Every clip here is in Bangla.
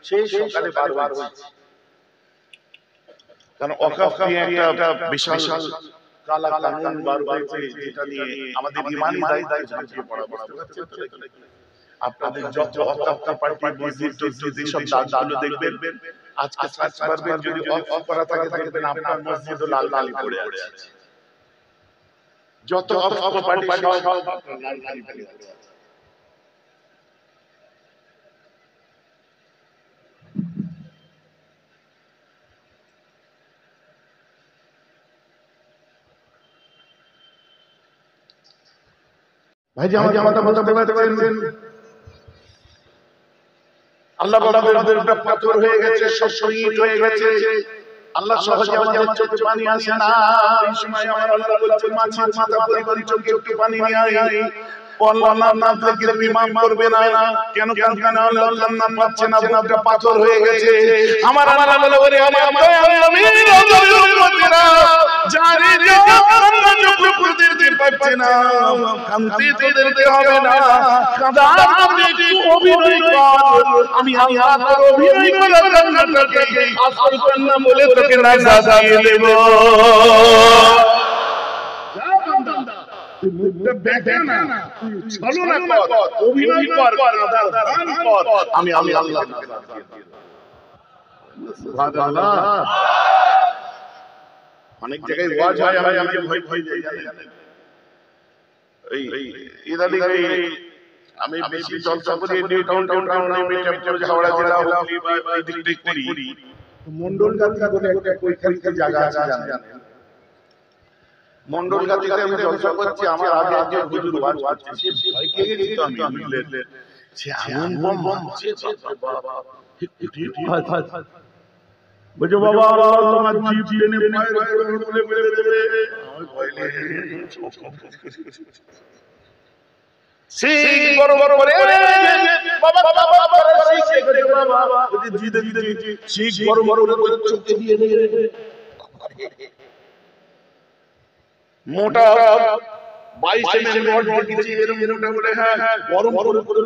সেই সকালে বারবার হয়েছে, কারণ ওয়াকফ নিয়ে একটা বিশাল কালা কানুন বার হয়েছে, যেটা নিয়ে আমাদের ঈমানি দায়িত্ব ঝাঁপিয়ে পড়া। বুঝতে পারছেন তো? আপনাদের যত ওয়াকফ পার্টি মসজিদ টসজিদ এসব দানগুলো দেখবেন, আজকে সার্চ করবেন, যদি ওয়াকফ করা থাকে দেখবেন আপনার মসজিদও লাল কালি পড়ে আছে। যত ওয়াকফ পার্টি সব লাল কালি পড়ে আছে। ভাই যে আমার কথা বলতে পারছেন, আল্লাহ বড়দের একটা পাথর হয়ে গেছে, সব শহীদ হয়ে গেছে। আল্লাহ সহজে আমাদের চোখে পানি আসে না। এই সময় আমার আল্লাহ বলছে, মাছের মাথা পরিমাণ চোখে একটু পানি নিয়ে আই। আল্লাহ নাম থেকে তুমি মাফ করবে না। কেন আল্লাহ নাম পাচ্ছে না, বুকটা পাথর হয়ে গেছে। আমার আল্লাহ বলে, ওরে আমার নবীর উম্মতেরা, জানি আল্লাহ যখন করতে পারছে না, কাঁদতে তোদেরকে হবে না, কাঁদা একটু অভিনয় কর। আমি আল্লাহ তোর অভিনয় করা জান্নাতটাকে আসল জান্নাত বলে তোকে নাজাত দিয়ে দেব। যা বান্দা, তুই মুখটা দেখে না, তুই ছলনা কর, অভিনয় কর, কাঁদার দান কর, আমি আল্লাহ নাজাত দিয়ে দেব। সুবহানাল্লাহ। অনেক জায়গায় ওয়াজ হয়, আমি ভয় যাই, জানেন? এই ইদানিং আমি বেশি জলসা করি নিউ টাউনে, মিঠাপুর হাওড়া জেলা হুগলি বা এই দিকটাই করি। মন্ডলগাতি বলে একটা ওইখানকে জায়গা আছে, জানেন? মন্ডলগাতিতে আমি জলসা করছি, আমার আগে একজন হুজুর ওয়াজ করছে, সে ভয় পেয়ে গেছি তো আমি, বুঝলেন? সে এমন বম মারছে, বাবা বলছে, বাবা তোমার জিভ টেনে পায়ের উপরে বলে মেরে দেবে। আমি ভয় লেগে সেই বড় করে বাবা সেই করে বাবা ওই জিদে সেই বড় করে চোখে দিয়ে দেবে। মোটা 22 mm রড দিয়েছি, এর মোটা বলে, হ্যাঁ গরম করে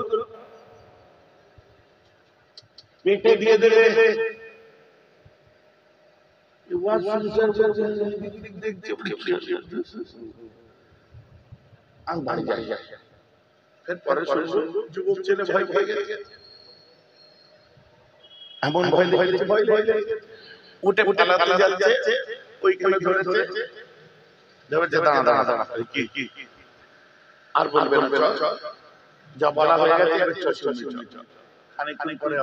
পেটে দিয়ে দেবে। যুবক ছেলে ভয় গেছে, এমন ভয় উঠে পালাতে যাচ্ছে, ওইখানে ধরেছে, দাঁড়া কি আর বলবেন যা বলা হয়ে গেছে, খানিক পরে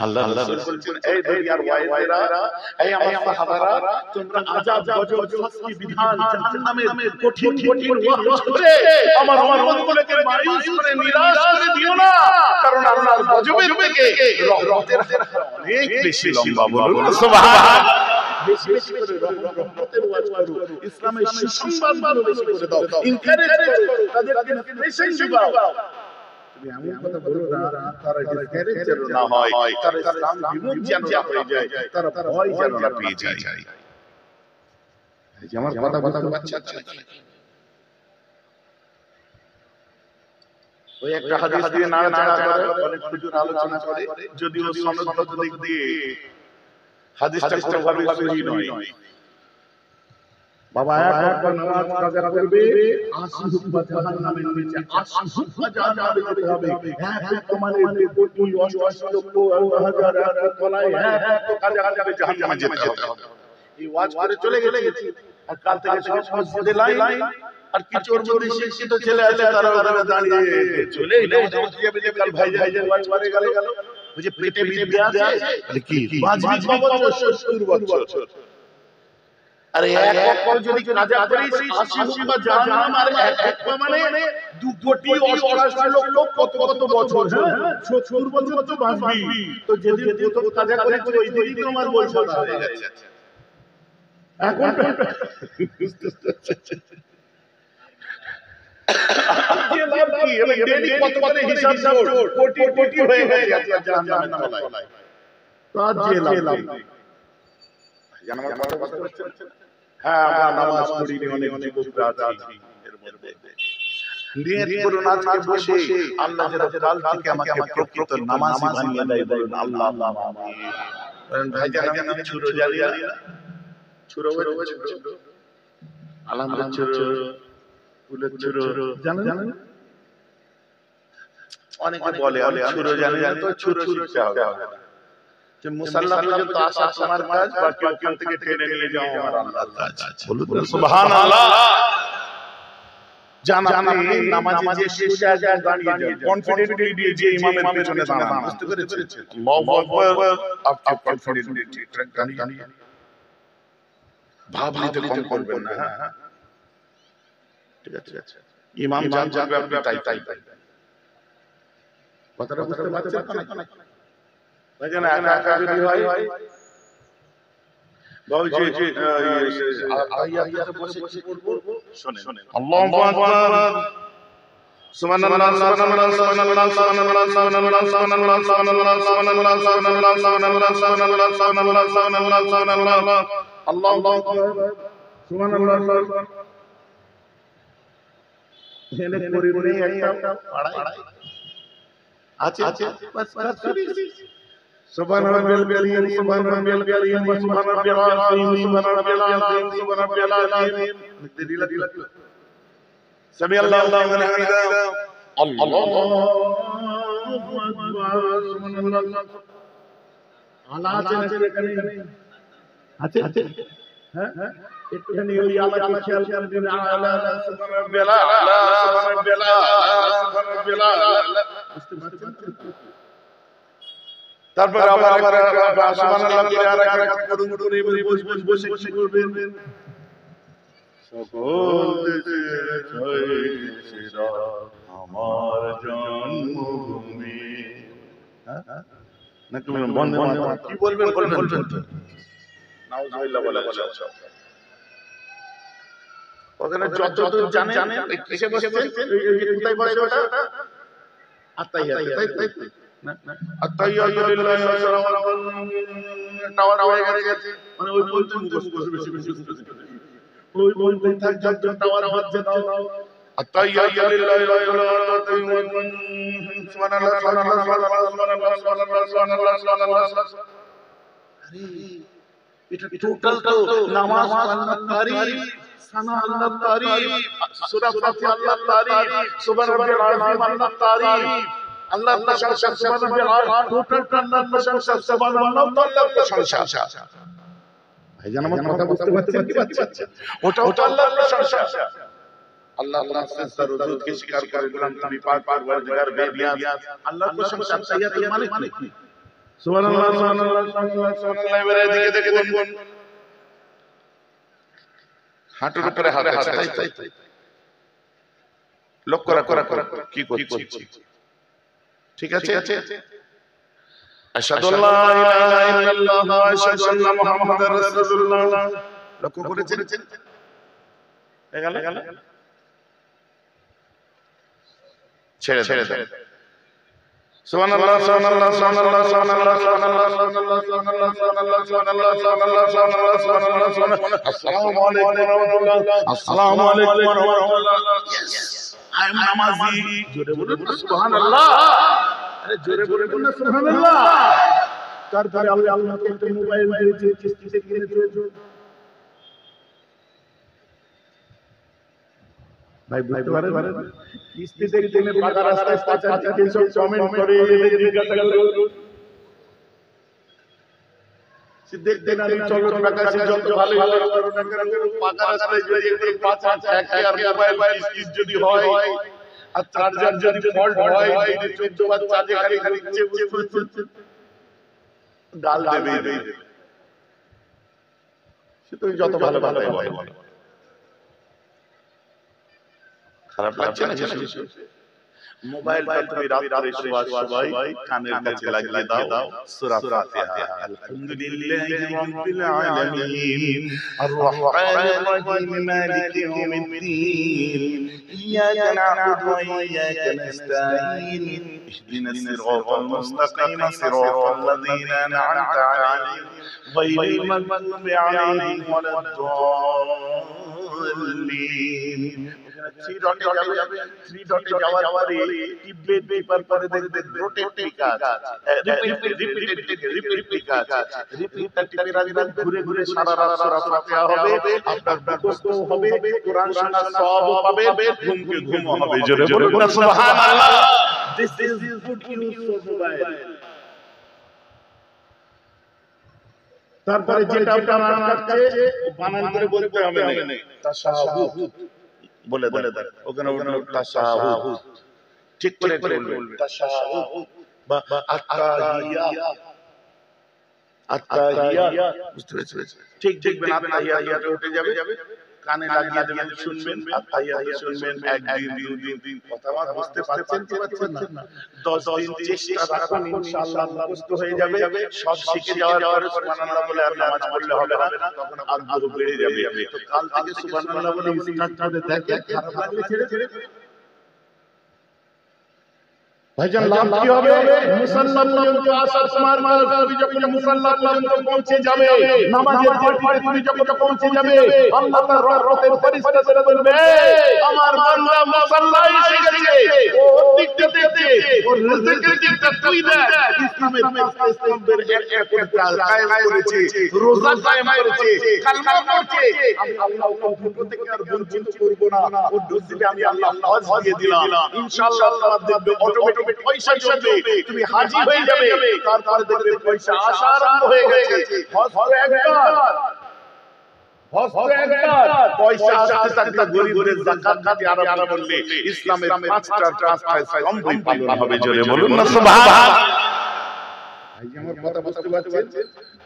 আল্লাহ বলছেন, এই দুনিয়ার ওয়াইজেরা, এই আমার সাহাবারা, তোমরা আযাব গজব শাস্তি বিধান জাহান্নামের কঠিন ওয়াজ করে আমার উম্মতগুলোকে মায়ুস করে নিরাশ করে দিও না, কারণ আল্লাহর গজবের থেকে রহমতের অনেক বেশি লম্বা। বলুন সুবহানাল্লাহ। বেশি করে রহমতের ওয়াজ করো, ইসলামের সুসংবাদ বেশি করে দাও, এনকারেজ করো, তাদেরকে প্রেশার দিও। তুমি এমন কথা বলো না তারা ডিসকারেজ যেন না হয়, তারা ইসলাম বিমুখ যেন না হয়ে যায়, তারা ভয় যেন না পেয়ে যায়। এই যে আমার কথা বাচ্চা ওই একটা হাদিস দিয়ে নাড়া করে অনেক হুজুর আলোচনা করে, যদিও সনদগত দিক দিয়ে হাদিসটা কোনোভাবে সহি নয়। বাবা একবার নামাজ কাজা করবে, 80 হুকমা জাহান্নামের নিচে, 80 হুকমা জাহান্নামে যেতে হবে। এক কমানের কোটি 88 লক্ষ 1000 তলায় এক কাজা করে জাহান্নামে যেতে হবে। এই ওয়াজ করে চলে গেছি, আর কাল থেকে সব মসজিদে লাইন, আর কিছু ওর মধ্যে শিক্ষিত ছেলে আছে, তারা ওখানে দাঁড়িয়ে চলে এলো, কাল ভাইজান ওয়াজ করে গেল, ওই যে পেটে বিদ্যা আছে, আরে কি 5 বছর 70 বছর, আরে এক ওয়াক্ত যদি কাজা করিস 80 হুকমা জাহান্নাম, আর এক মানে 2 কোটি 88 লক্ষ কত বছর, 70 বছর তো বাঁচবি। তো যেদিন প্রথম কাজা করিস ওই দিনই তো আমার বয়স হয়ে গেছে। এখন যে লাভ কি? এবার ডেইলি কত করে হিসাব জোড়, কোটি কোটি হয়ে গেছে আজকে জাহান্নামের তলায়। তো আজ যে লাভ কি? জান আমার কথা বুঝতে পারছেন? হ্যাঁ, আমরা নামাজ পড়ি, অনেক যুবকরা আছি এর মধ্যে। নিয়ত করুন আজকে বসে আল্লাহ যেন কাল থেকে আমাকে প্রকৃত নামাজি বানিয়ে দেয়, বলুন আল্লাহুম্মা আমিন। বলেন ভাইজান আমি তো ছুরো জানি না, ছুরো ছুরো আলহামদুলিল্লাহ ছুরো ফুলের ছুরো জানেন? অনেকে বলে আমি ছুরো জানি না, তো ছুরো শিখতে হবে। যে মুসাল্লা পর্যন্ত আসা তোমার কাজ, বা কেউ ওখান থেকে টেনে নিয়ে যাও আমার আল্লাহর কাজ। বলুন সুবহানাল্লাহ। জানাতে নামাজে যে সোজা দাঁড়িয়ে যান, কনফিডেন্টলি দিয়ে যে ইমামের পেছনে দাঁড়ান, বুঝতে পেরেছেন? আল্লাহু আকবার, আপনি কনফিডেন্টলি ঠিকঠাক দাঁড়িয়ে ভাব নিতে কম করবেন না। হ্যাঁ ঠিক আছে, ইমাম জান যাবে আপনি তাই কথাটা বুঝতে পারছেন না? ভাইজান একা একা যদি হয় বাবুজি আয়াতে বসে কি পড়বো শুনেন। আল্লাহু আকবার, সুবহানাল্লাহ সুবহানাল্লাহ সুবহানাল্লাহ সুবহানাল্লাহ সুবহানাল্লাহ সুবহানাল্লাহ সুবহানাল্লাহ সুবহানাল্লাহ সুবহানাল্লাহ সুবহানাল্লাহ সুবহানাল্লাহ সুবহানাল্লাহ সুবহানাল্লাহ সুবহানাল্লাহ আল্লাহু আকবার সুবহানাল্লাহ। এখানে পরিবারে একটা পাড়ায় আছে বাস سبحان ربي العظيم سبحان ربي العظيم سبحان ربي العظيم سبحان ربي العظيم سبحان ربي العظيم سمع الله لمن حمده الله اكبر سبحان الله আলা আছে হ্যাঁ একটুখানি ওই আলাকে খেয়াল করে দিন। আলা সুবহান রাব্বিল আলা সুবহান রাব্বিল আলা সুবহান রাব্বিল আলা, বুঝতে পারছেন? তারপর আবার সুবহানাল্লাহ করে আরেকটা করুন, বসে কি করবেন? সকল দেশে জয় সেরা আমার জন্মভূমি। না কি বন্ধে কি বলবেন তো নাউজুবিল্লাহ বলা ওখানে যতদূর জানেন কিসে বসেছেন, কোথায় বসে ওটা আত্তাহিয়াত, তাই না? আত্তাহিয়াতু লিল্লাহি ওয়া সালামু টাওয়ার হয়ে গেছে, মানে ওই বলতে মুখস্থ বেশি ওই বলতে থাক যত টাওয়ার হচ্ছে দাও। আত্তাহিয়াতু লিল্লাহি ওয়া সালামু সুবহানাল্লাহ সুবহানাল্লাহ সুবহানাল্লাহ সুবহানাল্লাহ সুবহানাল্লাহ সুবহানাল্লাহ। আরে এটা টোটাল তো নামাজ আল্লাহর তারিফ, সানা আল্লাহর তারিফ, সূরা ফাতিহা আল্লাহর তারিফ, সুবহান রাব্বিল আযীম আল্লাহর তারিফ, আল্লাহর প্রশংসা, সুবহান রাব্বিল আযীম, টোটাল আল্লাহর প্রশংসা, সুবহানাল্লাহ আল্লাহর প্রশংসা। ভাইজান আমার কথা বুঝতে পারছেন কি পাচ্ছেন? ওটা আল্লাহর প্রশংসা। আল্লাহ সিজদা রুজুকে স্বীকার করে বলেন তুমি পাক পরওয়ারদিগার বেনিয়াজ, আল্লাহর প্রশংসা। তাহিয়াতুল মালিক কি? সুবহানাল্লাহ সুবহানাল্লাহ সুবহানাল্লাহ সুবহানাল্লাহ। এবারে দিকে দেখুন হাঁটুর উপরে হাত আছে, তাই লক্ষ্য করা কি করছি, ঠিক আছে? আশহাদু আল্লা ইলাহা ইল্লাল্লাহ ওয়া আশহাদু আন্না মুহাম্মাদার রাসূলুল্লাহ। লক্ষ্য করেছেন? গেল ছেড়ে দেন। সুবহানাল্লাহ সুবহানাল্লাহ সুবহানাল্লাহ সুবহানাল্লাহ সুবহানাল্লাহ সুবহানাল্লাহ সুবহানাল্লাহ সুবহানাল্লাহ সুবহানাল্লাহ সুবহানাল্লাহ সুবহানাল্লাহ। আসসালামু আলাইকুম ওয়া রাহমাতুল্লাহ, আসসালামু আলাইকুম ওয়া রাহমাতুল্লাহ। আই এম নামাজি। জোরে বলুন সুবহানাল্লাহ। আরে জোরে বলুন না সুবহানাল্লাহ। তারপরে আল্লাহকে একটা মোবাইল দিয়েছে, কিস্তিতে কিনেছে। ভাই বুঝতে পারেন কিস্তিতে কিনে পাকা রাস্তায় পাঁচা কিছু কমেন্ট করে জিজ্ঞাসা করুন, দেখতে না চলো টাকা যত ভালো করো না কেন, পাকা রাস্তায় যদি একটু পাঁচা থাকে আর মোবাইল কিস্তি যদি হয় আর চার্জার যদি ফল্ট হয়, দিনে 14 বার চার্জে খালি বুঝতে গাল দেবে। সে তুমি যত ভালো বলো, খারাপ লাগছে না? মোবাইলটা তুমি রাত্রে শোয়ার সময় কানের কাছে লাগিয়ে দাও সূরা ফাতিহা আলহামদুলিল্লাহি রাব্বিল আলামিন আর রহমানির রহিম মালিকি ইয়াউমিদ্দিন ইয়াকা না'বুদু ওয়া ইয়াকা নাস্তাঈন ইহদিনাস সিরাতাল মুস্তাকিম সিরাতাল লাযীনা আন'আমতা আলাইহিম গায়রিল মাগদুবি আলাইহিম ওয়ালাদ-দাল্লিন। থ্রি ডটে যাওয়ার পরে টিপবে পেপার পরে দেখবে রোটেট লেখা আছে, রিপিট লেখা আছে, রিপিটটা টিপে রাখবেন, ঘুরে ঘুরে সারা রাত সূরা ফাতিহা হবে, আপনার মুখস্থ হবে, কোরআন শোনা সওয়াব পাবেন, ঘুমকে ঘুম হবে। জোরে বলুন না সুবহানাল্লাহ। This is good use of mobile. তারপরে যেটা আপনার কাছে বানান করে বলতে হবে না, তাশাহুদ বলে দেন, ওখানে তাশাহুদ ঠিক করে বলবেন, তাশাহুদ বা আত্তাহিয়া বুঝতে পেরেছেন? ঠিক দেখবেন আত্তাহিয়াতে উঠে যাবে, কানে লাগিয়ে দেবেন, শুনবেন, আত্তাহিয়াতে শুনবেন, একদিন দুদিন কথা আমার বুঝতে পারছেন কি পারছেন না, 10 দিন চেষ্টা রাখুন, ইনশাআল্লাহ মুখস্থ হয়ে যাবে। সব শিখে যাওয়ার পরে সুবহানাল্লাহ বলে আর নামাজ পড়লে হবে না, তখন আগ্রহ বেড়ে যাবে। তো কাল থেকে সুবহানাল্লাহ বলে স্টার্ট দেখে, খারাপ লাগলে ছেড়ে ভাইজান লাভ কি হবে? মুসাল্লা পর্যন্ত আসার সময় নবী যখন মুসাল্লা পর্যন্ত পৌঁছে যাবে, নামাজের পার্টিতে তুমি যখন পৌঁছে যাবে, আল্লাহ তাআলার রহমতের ফেরেশতারা বলবে, আমার বান্দা মুসাল্লায় এসে গেছে, ও দিকটা দেখছে, ও রিজিকের দিকটা তুই দেখ। ইসলামের পাঁচ স্তম্ভের একটা কায়েম করেছে, রোজা কায়েম করেছে, কালমা পড়ছে, আমি আল্লাহ দুটো থেকে আর বঞ্চিত করব না, ও দিলে আমি আল্লাহ হজ দিয়ে দিলাম, ইনশাআল্লাহ আল্লাহ দেখবে অটোমেটিক পয়সা চলবে, তুমি হাজী হয়ে যাবে, তারপরে দেখবে পয়সা আসা আরম্ভ হয়ে গেছে। হজ তো একবার, পয়সা আসতে থাকলে গরিবদের যাকাত দিতে আরম্ভ করলে ইসলামের পাঁচটা স্তম্ভই পালন হবে। জোরে বলুন না সুবহানাল্লাহ। ভাই আমার কথা বুঝতে পারছেন?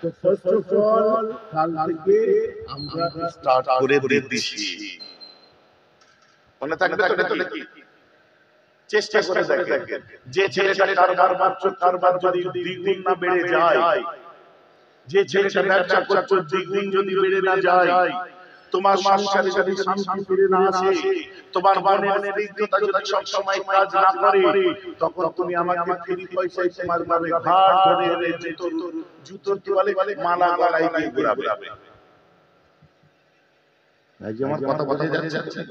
তো ফার্স্ট অফ অল কাল থেকে আমরা স্টার্ট করে দিচ্ছি, মনে থাকবে তো নাকি? চেষ্টা করে দেখেন, যে ছেলেটা কারবার যদি দ্বিগুণ না বেড়ে যায়, যে ছেলেটা ব্যবসা করছে দ্বিগুণ যদি বেড়ে না যায়, তোমার সংসারে যদি শান্তি ফিরে না আসে, তোমার মনের স্নিগ্ধতা যদি সব সময় কাজ না করে, তখন তুমি আমাকে ফ্রি পয়সায় তোমার মানে ঘাট ধরে এনে জুতোর তোয়ালে মালা গলায় দিয়ে ঘোরাবে। এই যে আমার কথা বোঝা যাচ্ছে?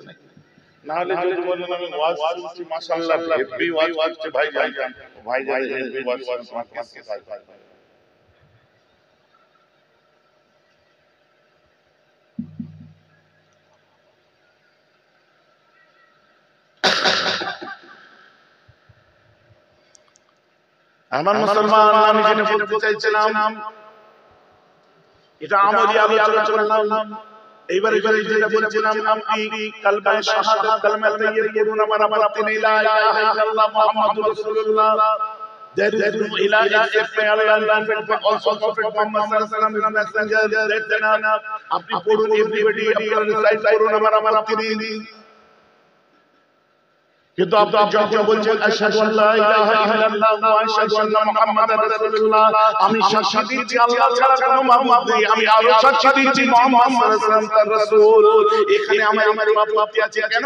নাহলে যদি বলেন আমি ওয়াজ শুনছি মাশাআল্লাহ হেভি ওয়াজ করছে ভাইজান হেভি ওয়াজ শুনছি আমার কাছে ভাই। আমার মুসলমান আমি যেটা বলতে চাইছিলাম, এটা আমলি আলোচনা করলাম। এইবারে যেটা বলছিলাম, আপনি কালমা শাহাদাত কালমা তাইয়্যিব পড়ুন, আমার আপত্তি নেই, লা ইলাহা ইল্লাল্লাহ মুহাম্মাদুর রাসূলুল্লাহ। There is no ilah except Allah, but also Prophet Muhammad sallallahu alaihi wasallam is messenger. That's enough. আপনি পড়ুন, everybody আপনারা রিসাইট করুন, আমার আপত্তি নেই। কিন্তু আপনি যখন বলছেন আশহাদু আল্লা ইলাহা ইল্লাল্লাহ ওয়া আশহাদু আন্না মুহাম্মাদার রাসূলুল্লাহ, আমি সাক্ষ্য দিচ্ছি আল্লাহ ছাড়া কোনো মাবুদ নেই, আমি আরো সাক্ষ্য দিচ্ছি মুহাম্মদ সাল্লাল্লাহু আলাইহি ওয়াসাল্লাম তার রাসূল। এখানে আমার আপত্তি আছে কেন?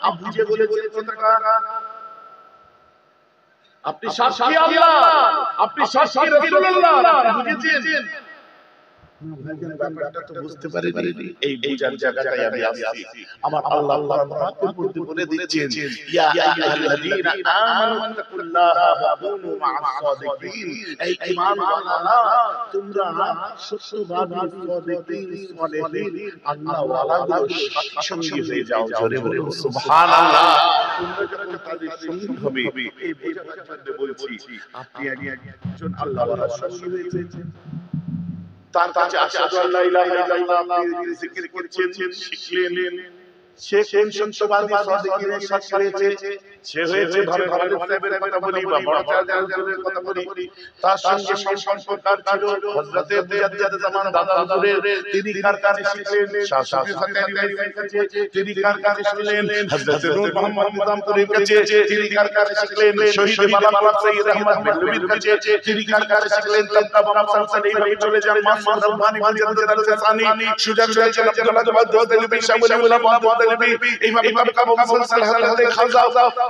আপনি বুঝে বলেছেন কথাটা, আপনি সাক্ষী আল্লাহ, আপনি সাক্ষী রাসূলুল্লাহ, আপনি বুঝেছেন? ব্যাপারটা তো বুঝতে পারিনি, এই বুঝার জায়গাটাই আমি আসছি। আমার আল্লাহ কোরআনের মধ্যে বলে দিচ্ছেন, ইয়া আইয়ুহাল্লাযীনা আমানু তাকুল্লাহা ওয়া কুনু মা'আস সাদিকিন, এই ঈমানওয়ালারা তোমরা সত্যবাদী সাদিকিন সালেহিন আল্লাহ ওয়ালাদের সঙ্গী হয়ে যাও। জোরে বলুন সুবহানাল্লাহ। তোমরা যখন তাদের সঙ্গী হবে, এই বুঝার জন্য বলছি, আপনি একজন আল্লাহ ওয়ালার সঙ্গী হয়েছেন, তার কাছে আশহাদু আল্লা ইলাহা ইল্লাল্লাহ আপনি জিকির করছেন, শিখলেন, সে কোন সত্যবাদী সাদিকের সাথ করেছে, সে হয়েছে ধরে সাহেবের কথা বলি বা বড় চাচার কথা বলি, তার সঙ্গে সম্পর্ক ছিল হযরতে মুজাদ্দিদ জামান দাদা হুজুরের। তিনি কার কাছে শিখলেন? শাহ শফি ফাতেহীর কাছে। তিনি কার কাছে শুনলেন? হযরতে নূর মোহাম্মদ নিজামপুরীর কাছে। তিনি কার কাছে শিখলেন? শহীদ মালাকুর সৈয়দ আহমদ বেললভীর কাছে। তিনি কার কাছে শিখলেন? তবকা মুসালসাল এইভাবে চলে যান মাসুদ রব্বানি মুজাদ্দিদ আল-সানি, সুজা চলে যান আব্দুল্লাহ মুহাদ্দিদ শামুল মুহাদ্দিদ, এইভাবে তবকা মুসালসাল হযরতে খাজা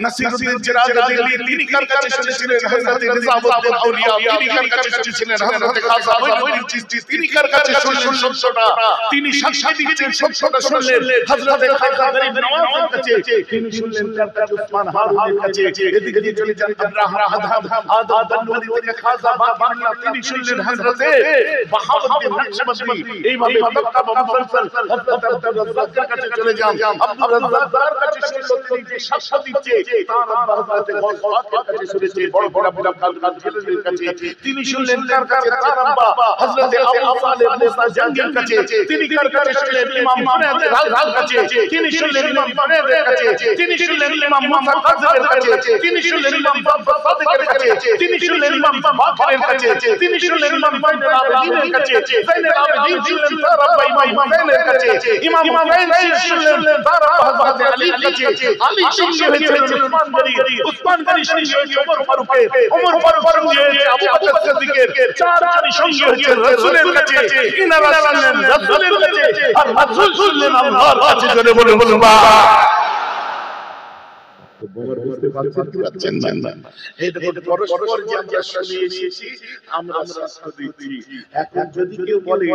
নাসিরউদ্দিন জিরাদ দিল্লি। তিনি কার কাছে শুনেছিলেন? হযরতে নিজামউদ্দিন আউলিয়া। তিনি কার কাছে শুনেছিলেন? হযরতে খাজা মঈনুদ্দিন চিশতি। তিনি কার কাছে শুনলেন সত্যটা? তিনি সাক্ষী দিচ্ছেন সত্যটা শুনলেন হযরতে খাজা গরিব নওয়াজের কাছে। তিনি শুনলেন কার কাছে? উসমান হারুনের কাছে। এদিকে দিয়ে চলে যান আদম বন্নুরি থেকে খাজা বাকিল্লাহ। তিনি শুনলেন হযরতে বাহাউদ্দিন নকশবন্দি। এইভাবে তবকা মুসালসাল হযরত আব্দুর রাজ্জাকের কাছে চলে যান। আব্দুর রাজ্জাকের কাছে শুনলেন তিনি যে সাক্ষ্য দিচ্ছে তার আব্বা হযরতে গাউসুল কাছে শুনেছে, বড় বড় আব্দুল কাদের জিলানীর কাছে। তিনি শুনলেন কার কাছে? তার আব্বা হযরতে আবু সালেহ মুসা জাঙ্গির কাছে। তিনি কার কাছে শুনলেন? ইমাম মুনাদ্দির রাজার কাছে। তিনি শুনলেন ইমাম মুনাদ্দির কাছে। তিনি শুনলেন ইমাম মুসা কাযিমের কাছে। তিনি শুনলেন ইমাম জাফর সাদিকের কাছে। তিনি শুনলেন ইমাম বাকিরের কাছে। তিনি শুনলেন ইমাম বাইনুল আবেদিনের কাছে। জাইনুল আবেদিন শুনলেন তার আব্বা ইমাম হুসাইনের কাছে। ইমাম হুসাইন শুনলেন তার আব্বা হযরতে আলীর কাছে। আলী সঙ্গে হয়েছে উসমান গনি। উসমান গনি সঙ্গে হয়েছে ওমর ফারুকের। ওমর ফারুক সঙ্গে হয়েছে আবু বকর সিদ্দিকের। চারজনই সঙ্গে হয়েছে রাসূলের কাছে। ইনারা শুনলেন রাসূলের কাছে আর রাসূল শুনলেন আল্লাহর কাছে। জোরে বলুন সুবহান। বুঝতে পারছেন না? এই দেখুন পরস্পর যে আমরা শুনে এসেছি, আমরা সাক্ষ্য দিচ্ছি। এখন যদি কেউ বলে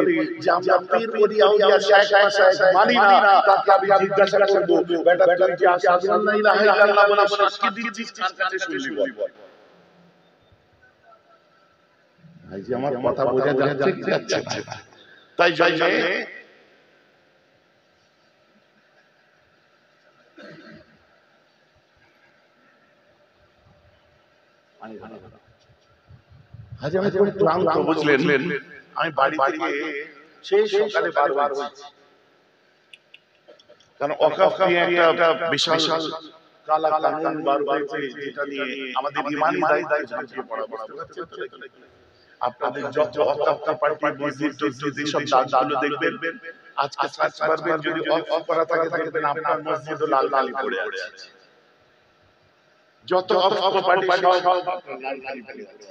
যে আমরা পীর ওলি আউলিয়া শায়েখ মাশায়েখ মানি না, তাকে আমি জিজ্ঞাসা করব, বেটা তুই যে আশহাদু আল্লা ইলাহা ইল্লাল্লাহ বলে সাক্ষী দিচ্ছিস, কার কাছে শুনলি বল? ভাই যে আমার কথা বোঝা যাচ্ছে কি যাচ্ছে না? তাই জন্য আজ আমি খুব ক্লান্ত, বুঝলেন? আমি বাড়ি থেকে সেই সকালে বারবার হয়েছি, কারণ ওয়াকফ নিয়ে একটা বিশাল কালা কানুন বার হয়েছে, যেটা নিয়ে আমাদের ঈমানি দায়িত্ব ঝাঁপিয়ে পড়া। বুঝতে পারছেন? আপনাদের যত ওয়াকফ পার্টি মসজিদ টসজিদ সব দাগগুলো দেখবেন, আজকে সার্চ করবেন, যদি ওয়াকফ করা থাকে দেখবেন আপনার মসজিদও লাল লাল পড়ে আছে। যত ওয়াকফ পার্টি সব লাল লাল পড়ে আছে।